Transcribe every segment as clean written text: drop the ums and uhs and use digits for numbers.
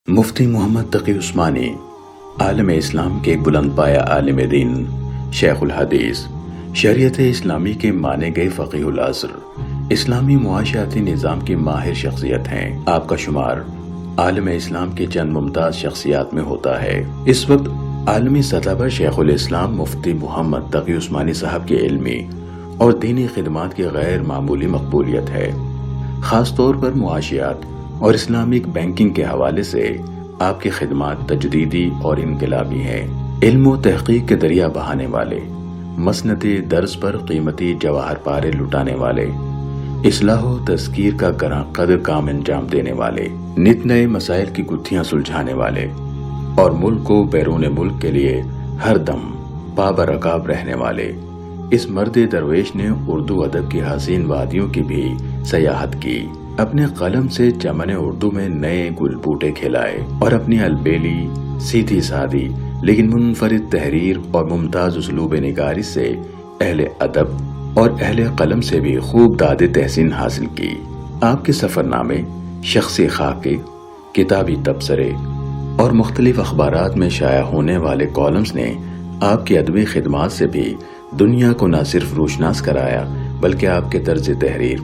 مفتی محمد تقی عثمانی عالم اسلام کے ایک بلند پایہ عالم دین، شیخ الحدیث، شریعت اسلامی کے مانے گئے فقیہ العصر، اسلامی معاشیاتی نظام کی ماہر شخصیت ہیں۔ آپ کا شمار عالم اسلام کی چند ممتاز شخصیات میں ہوتا ہے۔ اس وقت عالمی سطح پر شیخ الاسلام مفتی محمد تقی عثمانی صاحب کی علمی اور دینی خدمات کی غیر معمولی مقبولیت ہے۔ خاص طور پر معاشیات اور اسلامک بینکنگ کے حوالے سے آپ کی خدمات تجدیدی اور انقلابی ہیں۔ علم و تحقیق کے دریا بہانے والے، مسند درس پر قیمتی جواہر پارے لٹانے والے، اصلاح و تذکیر کا گراں قدر کام انجام دینے والے، نت نئے مسائل کی گتھیاں سلجھانے والے اور ملک و بیرون ملک کے لیے ہر دم پابرکاب رہنے والے، اس مرد درویش نے اردو ادب کی حسین وادیوں کی بھی سیاحت کی، اپنے قلم سے چمن اردو میں نئے گل بوٹے کھلائے اور اپنی البیلی، سیدھی سادی لیکن منفرد تحریر اور ممتاز اسلوب نگاری سے اہل ادب اور اہل قلم سے بھی خوب داد تحسین حاصل کی۔ آپ کے سفر نامے، شخصی خاکے، کتابی تبصرے اور مختلف اخبارات میں شائع ہونے والے کالمز نے آپ کی ادبی خدمات سے بھی دنیا کو نہ صرف روشناس کرایا بلکہ آپ کے طرز تحریر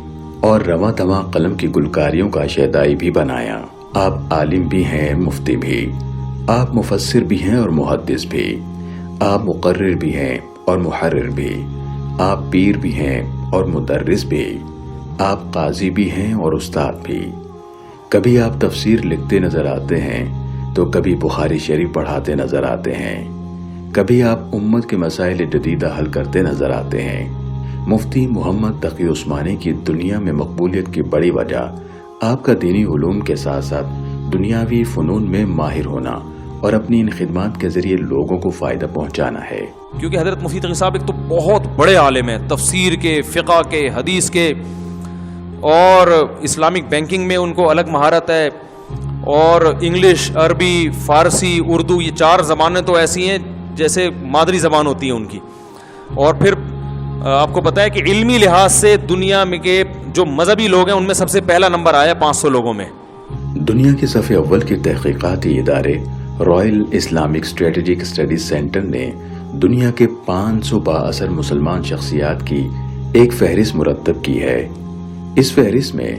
اور رواں تواں قلم کی گلکاریوں کا شیدائی بھی بنایا۔ آپ عالم بھی ہیں، مفتی بھی، آپ مفسر بھی ہیں اور محدث بھی، آپ مقرر بھی ہیں اور محرر بھی، آپ پیر بھی ہیں اور مدرس بھی، آپ قاضی بھی ہیں اور استاد بھی۔ کبھی آپ تفسیر لکھتے نظر آتے ہیں تو کبھی بخاری شریف پڑھاتے نظر آتے ہیں، کبھی آپ امت کے مسائل جدیدہ حل کرتے نظر آتے ہیں۔ مفتی محمد تقی عثمانی کی دنیا میں مقبولیت کی بڑی وجہ آپ کا دینی علوم کے ساتھ ساتھ دنیاوی فنون میں ماہر ہونا اور اپنی ان خدمات کے ذریعے لوگوں کو فائدہ پہنچانا ہے۔ کیونکہ حضرت مفتی تقی صاحب ایک تو بہت بڑے عالم ہیں، تفسیر کے، فقہ کے، حدیث کے، اور اسلامک بینکنگ میں ان کو الگ مہارت ہے، اور انگلش، عربی، فارسی، اردو، یہ 4 زبانیں تو ایسی ہیں جیسے مادری زبان ہوتی ہے ان کی۔ اور پھر آپ کو پتا ہے کہ علمی لحاظ سے دنیا میں کے جو مذہبی لوگ ہیں ان میں سب سے پہلا نمبر آیا 500 لوگوں میں۔ دنیا کے صف اول کے تحقیقاتی ادارے Royal Islamic strategic studies centre نے دنیا کے 500 بااثر مسلمان شخصیات کی ایک فہرست مرتب کی ہے۔ اس فہرست میں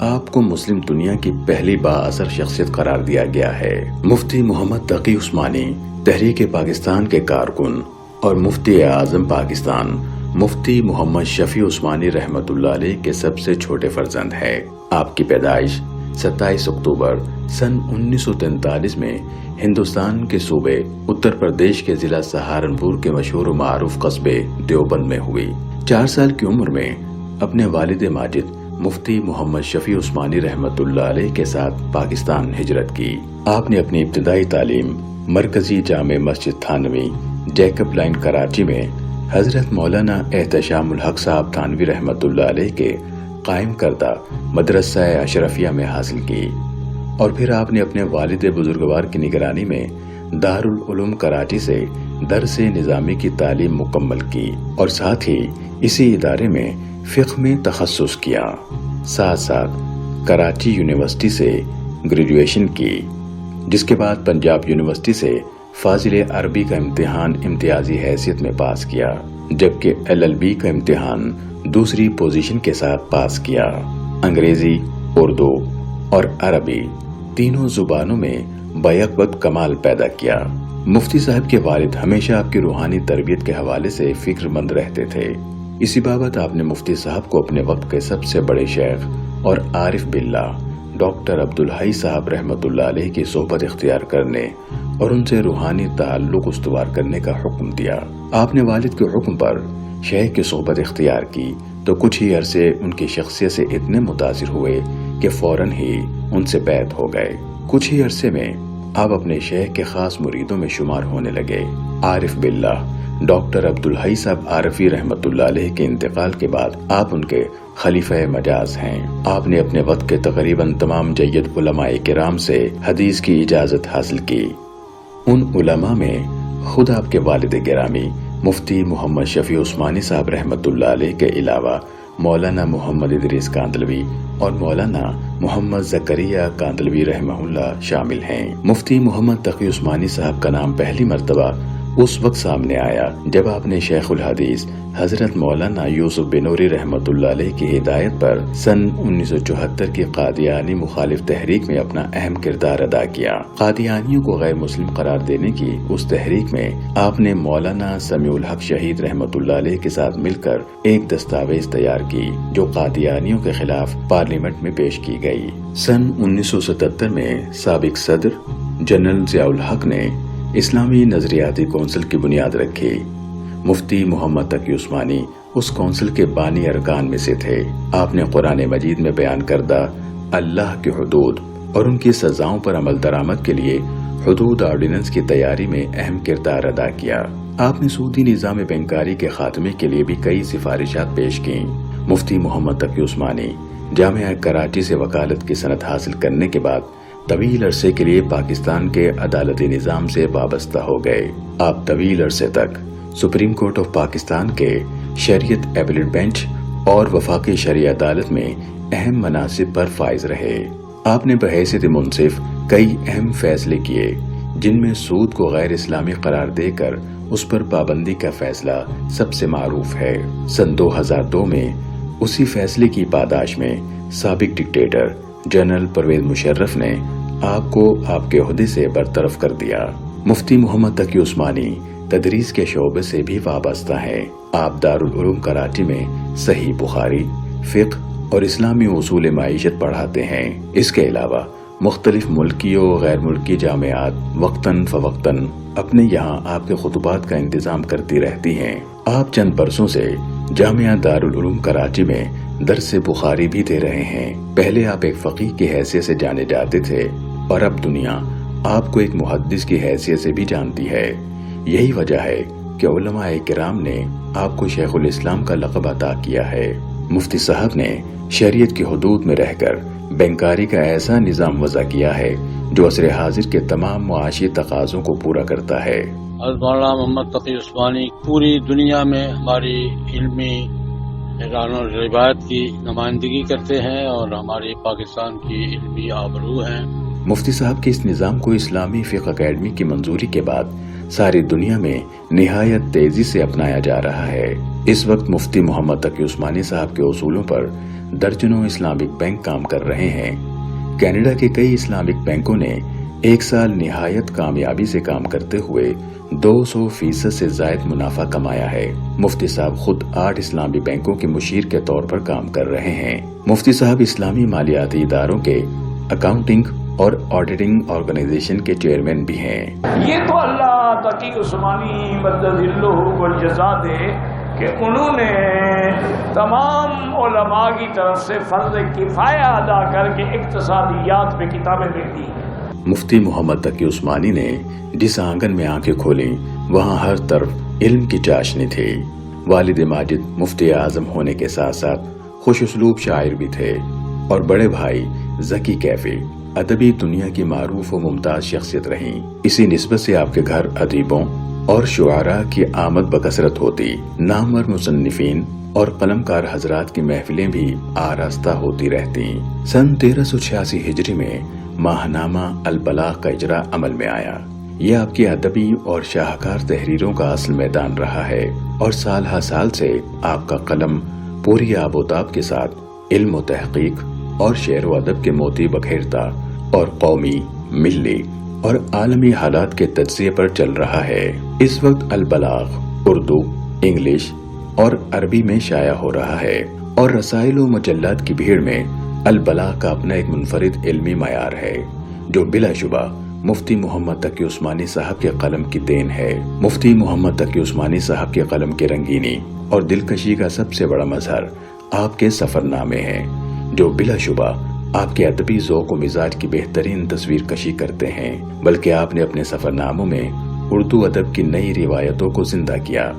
آپ کو مسلم دنیا کی پہلی بااثر شخصیت قرار دیا گیا ہے۔ مفتی محمد تقی عثمانی تحریک پاکستان کے کارکن اور مفتی اعظم پاکستان مفتی محمد شفیع عثمانی رحمت اللہ علیہ کے سب سے چھوٹے فرزند ہے۔ آپ کی پیدائش 27 اکتوبر سن 1943 میں ہندوستان کے صوبے اتر پردیش کے ضلع سہارنپور کے مشہور و معروف قصبے دیوبند میں ہوئی۔ 4 سال کی عمر میں اپنے والد ماجد مفتی محمد شفیع عثمانی رحمت اللہ علیہ کے ساتھ پاکستان ہجرت کی۔ آپ نے اپنی ابتدائی تعلیم مرکزی جامع مسجد تھانوی جیکب لائن کراچی میں حضرت مولانا احتشام الحق صاحب تھانوی رحمت اللہ علیہ کے قائم کردہ مدرسہ اشرفیہ میں حاصل کی، اور پھر آپ نے اپنے والد بزرگوار کی نگرانی میں دارالعلوم کراچی سے درس نظامی کی تعلیم مکمل کی اور ساتھ ہی اسی ادارے میں فقہ میں تخصص کیا۔ ساتھ ساتھ کراچی یونیورسٹی سے گریجویشن کی، جس کے بعد پنجاب یونیورسٹی سے فاضل عربی کا امتحان امتیازی حیثیت میں پاس کیا، جبکہ LLB کا امتحان دوسری پوزیشن کے ساتھ پاس کیا۔ انگریزی، اردو اور عربی تینوں زبانوں میں بیک وقت کمال پیدا کیا۔ مفتی صاحب کے والد ہمیشہ آپ کی روحانی تربیت کے حوالے سے فکر مند رہتے تھے۔ اسی بابت آپ نے مفتی صاحب کو اپنے وقت کے سب سے بڑے شیخ اور عارف باللہ ڈاکٹر عبدالحی صاحب رحمت اللہ علیہ کی صحبت اختیار کرنے اور ان سے روحانی تعلق استوار کرنے کا حکم دیا۔ آپ نے والد کے حکم پر شیخ کی صحبت اختیار کی تو کچھ ہی عرصے ان کی شخصیت سے اتنے متاثر ہوئے کہ فوراً ہی ان سے بیعت ہو گئے۔ کچھ ہی عرصے میں آپ اپنے شیخ کے خاص مریدوں میں شمار ہونے لگے۔ عارف باللہ ڈاکٹر عبدالحی صاحب عارفی رحمت اللہ علیہ کے انتقال کے بعد آپ ان کے خلیفہ مجاز ہیں۔ آپ نے اپنے وقت کے تقریباً تمام جید علماء کرام سے حدیث کی اجازت حاصل کی۔ ان علماء میں خود آپ کے والد گرامی مفتی محمد شفیع عثمانی صاحب رحمت اللہ علیہ کے علاوہ مولانا محمد ادریس کاندلوی اور مولانا محمد زکریا کاندلوی رحمہ اللہ شامل ہیں۔ مفتی محمد تقی عثمانی صاحب کا نام پہلی مرتبہ اس وقت سامنے آیا جب آپ نے شیخ الحدیث حضرت مولانا یوسف بنوری رحمۃ اللہ علیہ کی ہدایت پر سن 1974 کی قادیانی مخالف تحریک میں اپنا اہم کردار ادا کیا۔ قادیانیوں کو غیر مسلم قرار دینے کی اس تحریک میں آپ نے مولانا سمیع الحق شہید رحمۃ اللہ علیہ کے ساتھ مل کر ایک دستاویز تیار کی جو قادیانیوں کے خلاف پارلیمنٹ میں پیش کی گئی۔ سن 1977 میں سابق صدر جنرل ضیاء الحق نے اسلامی نظریاتی کونسل کی بنیاد رکھی۔ مفتی محمد تقی عثمانی اس کونسل کے بانی ارکان میں سے تھے۔ آپ نے قرآن مجید میں بیان کردہ اللہ کے حدود اور ان کی سزاؤں پر عمل درآمد کے لیے حدود آرڈیننس کی تیاری میں اہم کردار ادا کیا۔ آپ نے سودی نظام بینکاری کے خاتمے کے لیے بھی کئی سفارشات پیش کیں۔ مفتی محمد تقی عثمانی جامعہ کراچی سے وکالت کی سند حاصل کرنے کے بعد طویل عرصے کے لیے پاکستان کے عدالتی نظام سے وابستہ ہو گئے۔ آپ طویل عرصے تک سپریم کورٹ آف پاکستان کے شریعت اپیلیٹ بینچ اور وفاقی شرعی عدالت میں اہم مناصب پر فائز رہے۔ آپ نے بحیثیت منصف کئی اہم فیصلے کیے جن میں سود کو غیر اسلامی قرار دے کر اس پر پابندی کا فیصلہ سب سے معروف ہے۔ سن 2002 میں اسی فیصلے کی پاداش میں سابق ڈکٹیٹر جنرل پرویز مشرف نے آپ کو آپ کے عہدے سے برطرف کر دیا۔ مفتی محمد تقی عثمانی تدریس کے شعبے سے بھی وابستہ ہیں۔ آپ دارالعلوم کراچی میں صحیح بخاری، فقہ اور اسلامی اصول معیشت پڑھاتے ہیں۔ اس کے علاوہ مختلف ملکی و غیر ملکی جامعات وقتاً فوقتاً اپنے یہاں آپ کے خطبات کا انتظام کرتی رہتی ہیں۔ آپ چند برسوں سے جامعہ دارالعلوم کراچی میں درس بخاری بھی دے رہے ہیں۔ پہلے آپ ایک فقیہ کی حیثیت سے جانے جاتے تھے اور اب دنیا آپ کو ایک محدث کی حیثیت سے بھی جانتی ہے۔ یہی وجہ ہے کہ علماء کرام نے آپ کو شیخ الاسلام کا لقب عطا کیا ہے۔ مفتی صاحب نے شریعت کی حدود میں رہ کر بینکاری کا ایسا نظام وضع کیا ہے جو عصر حاضر کے تمام معاشی تقاضوں کو پورا کرتا ہے۔ مولانا محمد تقی عثمانی پوری دنیا میں ہماری علمی اعلان و روایت کی نمائندگی کرتے ہیں اور ہماری پاکستان کی علمی آبرو ہیں۔ مفتی صاحب کے اس نظام کو اسلامی فقہ اکیڈمی کی منظوری کے بعد ساری دنیا میں نہایت تیزی سے اپنایا جا رہا ہے۔ اس وقت مفتی محمد تقی عثمانی صاحب کے اصولوں پر درجنوں اسلامک بینک کام کر رہے ہیں۔ کینیڈا کے کئی اسلامک بینکوں نے ایک سال نہایت کامیابی سے کام کرتے ہوئے 200% سے زائد منافع کمایا ہے۔ مفتی صاحب خود 8 اسلامی بینکوں کے مشیر کے طور پر کام کر رہے ہیں۔ مفتی صاحب اسلامی مالیاتی اداروں کے اکاؤنٹنگ اور آڈیٹنگ آرگنائزیشن کے چیئرمین بھی ہیں۔ یہ تو اللہ تقی عثمانی مدذلہ والجزا دے کہ انہوں نے تمام علماء کی طرف سے فرض کفایہ ادا کر کے اقتصادیات میں کتابیں لکھی ہیں۔ مفتی محمد تقی عثمانی نے جس آنگن میں آنکھیں کھولیں وہاں ہر طرف علم کی چاشنی تھی۔ والد ماجد مفتی اعظم ہونے کے ساتھ ساتھ خوش اسلوب شاعر بھی تھے اور بڑے بھائی ذکی کیفی ادبی دنیا کی معروف و ممتاز شخصیت رہیں۔ اسی نسبت سے آپ کے گھر ادیبوں اور شعراء کی آمد بکثرت ہوتی۔ نامور مصنفین اور قلمکار حضرات کی محفلیں بھی آراستہ ہوتی رہتی۔ سن 1386 ہجری میں ماہنامہ البلاغ کا اجرا عمل میں آیا۔ یہ آپ کی ادبی اور شاہکار تحریروں کا اصل میدان رہا ہے اور سال ہر سال سے آپ کا قلم پوری آب و تاب کے ساتھ علم و تحقیق اور شعر و ادب کے موتی بکھیرتا اور قومی، ملی اور عالمی حالات کے تجزیے پر چل رہا ہے۔ اس وقت البلاغ اردو، انگلش اور عربی میں شائع ہو رہا ہے اور رسائل و مجلات کی بھیڑ میں البلاغ کا اپنا ایک منفرد علمی معیار ہے جو بلا شبہ مفتی محمد تقی عثمانی صاحب کے قلم کی دین ہے۔ مفتی محمد تقی عثمانی صاحب کے قلم کی رنگینی اور دلکشی کا سب سے بڑا مظہر آپ کے سفر نامے ہیں جو بلا شبہ آپ کے ادبی ذوق و مزاج کی بہترین تصویر کشی کرتے ہیں، بلکہ آپ نے اپنے سفر ناموں میں اردو ادب کی نئی روایتوں کو زندہ کیا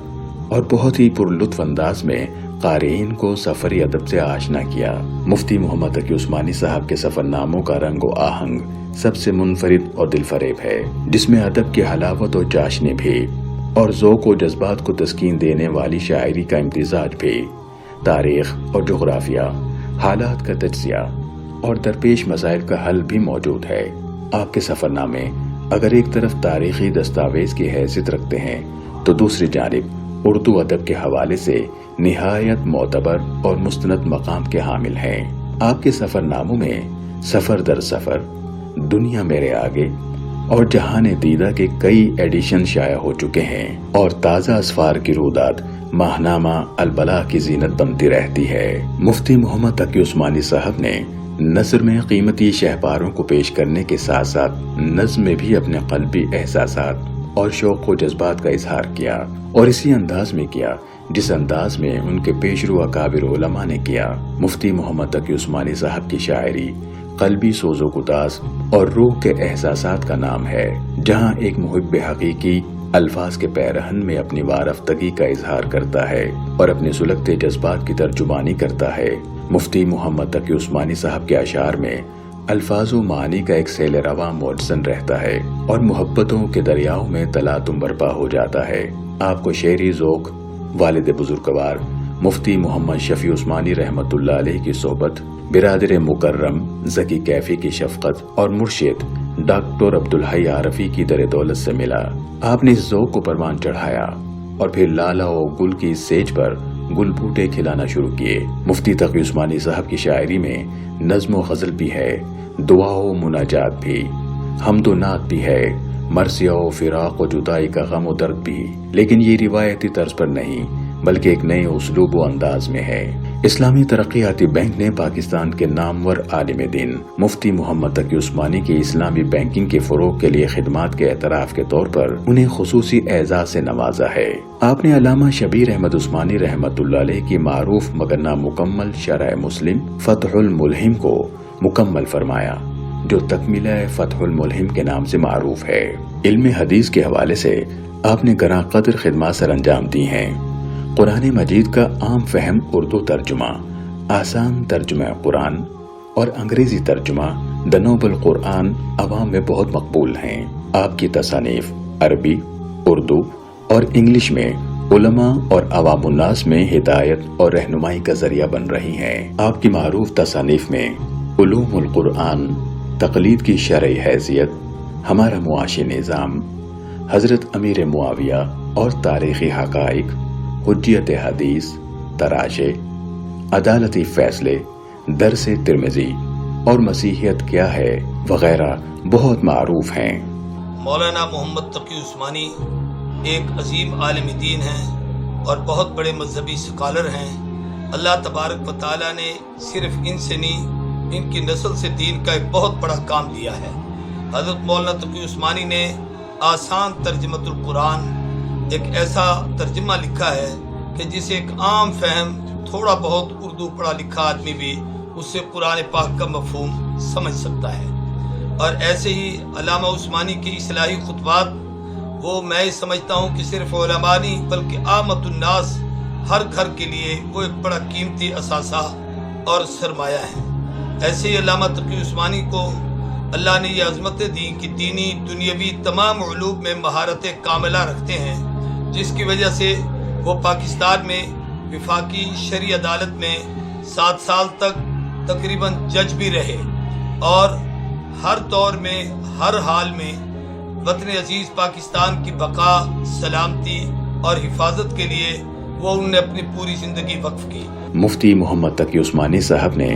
اور بہت ہی پر لطف انداز میں قارئین کو سفری ادب سے آشنا کیا۔ مفتی محمد تقی عثمانی صاحب کے سفر ناموں کا رنگ و آہنگ سب سے منفرد اور دل فریب ہے، جس میں ادب کی حلاوت و چاشنی بھی اور ذوق و جذبات کو تسکین دینے والی شاعری کا امتزاج بھی۔ تاریخ اور جغرافیہ، حالات کا تجزیہ اور درپیش مسائل کا حل بھی موجود ہے۔ آپ کے سفر نامے اگر ایک طرف تاریخی دستاویز کی حیثیت رکھتے ہیں تو دوسری جانب اردو ادب کے حوالے سے نہایت معتبر اور مستند مقام کے حامل ہیں۔ آپ کے سفر ناموں میں سفر در سفر، دنیا میرے آگے اور جہان دیدہ کے کئی ایڈیشن شائع ہو چکے ہیں، اور تازہ اسفار کی رودات ماہنامہ البلاغ کی زینت بنتی رہتی ہے۔ مفتی محمد تقی عثمانی صاحب نے نثر میں قیمتی شہپاروں کو پیش کرنے کے ساتھ ساتھ نظم میں بھی اپنے قلبی احساسات اور شوق و جذبات کا اظہار کیا، اور اسی انداز میں کیا جس انداز میں ان کے پیشرو اکابر علماء نے کیا۔ مفتی محمد تقی عثمانی صاحب کی شاعری قلبی سوز و گداز اور روح کے احساسات کا نام ہے، جہاں ایک محب حقیقی الفاظ کے پیرہن میں اپنی وارفتگی کا اظہار کرتا ہے اور اپنے سلگتے جذبات کی ترجمانی کرتا ہے۔ مفتی محمد تقی عثمانی صاحب کے اشعار میں الفاظ و معانی کا ایک سیل رواں موجزن رہتا ہے اور محبتوں کے دریاؤں میں تلاطم برپا ہو جاتا ہے۔ آپ کو شعری ذوق والد بزرگوار مفتی محمد شفیع عثمانی رحمت اللہ علیہ کی صحبت، برادر مکرم ذکی کیفی کی شفقت اور مرشد ڈاکٹر عبدالحی عارفی کی در دولت سے ملا۔ آپ نے اس ذوق کو پروان چڑھایا اور پھر لالا و گل کی سیج پر گل بوٹے کھلانا شروع کیے۔ مفتی تقی عثمانی صاحب کی شاعری میں نظم و غزل بھی ہے، دعا و مناجات بھی، حمد و نعت بھی ہے، مرثیہ و فراق و جدائی کا غم و درد بھی، لیکن یہ روایتی طرز پر نہیں بلکہ ایک نئے اسلوب و انداز میں ہے۔ اسلامی ترقیاتی بینک نے پاکستان کے نامور عالم دین مفتی محمد تقی عثمانی کی اسلامی بینکنگ کے فروغ کے لیے خدمات کے اعتراف کے طور پر انہیں خصوصی اعزاز سے نوازا ہے۔ آپ نے علامہ شبیر احمد عثمانی رحمت اللہ علیہ کی معروف مگر نامکمل شرح مسلم فتح الملہم کو مکمل فرمایا، جو تکملہ فتح الملہم کے نام سے معروف ہے۔ علم حدیث کے حوالے سے آپ نے گراں قدر خدمات سر انجام دی ہیں۔ قرآن مجید کا عام فہم اردو ترجمہ، آسان ترجمہ قرآن اور انگریزی ترجمہ دی نوبل قرآن عوام میں بہت مقبول ہیں۔ آپ کی تصانیف عربی، اردو اور انگلش میں علماء اور عوام الناس میں ہدایت اور رہنمائی کا ذریعہ بن رہی ہیں۔ آپ کی معروف تصانیف میں علوم القرآن، تقلید کی شرعی حیثیت، ہمارا معاشی نظام، حضرت امیر معاویہ اور تاریخی حقائق، حجیت حدیث، تراشے، عدالتی فیصلے، درس ترمذی اور مسیحیت کیا ہے وغیرہ بہت معروف ہیں۔ مولانا محمد تقی عثمانی ایک عظیم عالم دین ہیں اور بہت بڑے مذہبی سکالر ہیں۔ اللہ تبارک و تعالیٰ نے صرف ان سے نہیں، ان کی نسل سے دین کا ایک بہت بڑا کام لیا ہے۔ حضرت مولانا تقی عثمانی نے آسان ترجمۃ القرآن ایک ایسا ترجمہ لکھا ہے کہ جسے ایک عام فہم تھوڑا بہت اردو پڑھا لکھا آدمی بھی اس سے قرآن پاک کا مفہوم سمجھ سکتا ہے۔ اور ایسے ہی علامہ عثمانی کی اصلاحی خطبات، وہ میں سمجھتا ہوں کہ صرف علماء نہیں بلکہ عامت الناس ہر گھر کے لیے وہ ایک بڑا قیمتی اثاثہ اور سرمایہ ہے۔ ایسے ہی علامہ تقی عثمانی کو اللہ نے یہ عظمتیں دی کہ دینی دنیاوی تمام علوم میں مہارت کاملہ رکھتے ہیں، جس کی وجہ سے وہ پاکستان میں وفاقی شرعی عدالت میں 7 سال تک تقریباً جج بھی رہے، اور ہر دور میں ہر حال میں وطن عزیز پاکستان کی بقا، سلامتی اور حفاظت کے لیے وہ انہوں نے اپنی پوری زندگی وقف کی۔ مفتی محمد تقی عثمانی صاحب نے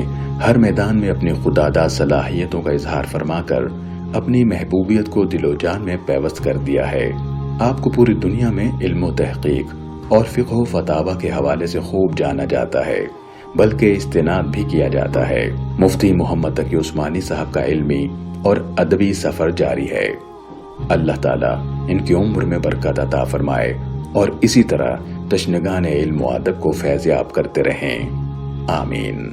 ہر میدان میں اپنی خودداد صلاحیتوں کا اظہار فرما کر اپنی محبوبیت کو دل و جان میں پیوست کر دیا ہے۔ آپ کو پوری دنیا میں علم و تحقیق اور فقہ و فتاوی کے حوالے سے خوب جانا جاتا ہے، بلکہ استناد بھی کیا جاتا ہے۔ مفتی محمد تقی عثمانی صاحب کا علمی اور ادبی سفر جاری ہے۔ اللہ تعالیٰ ان کی عمر میں برکت عطا فرمائے اور اسی طرح تشنگان علم و ادب کو فیضیاب کرتے رہیں، آمین۔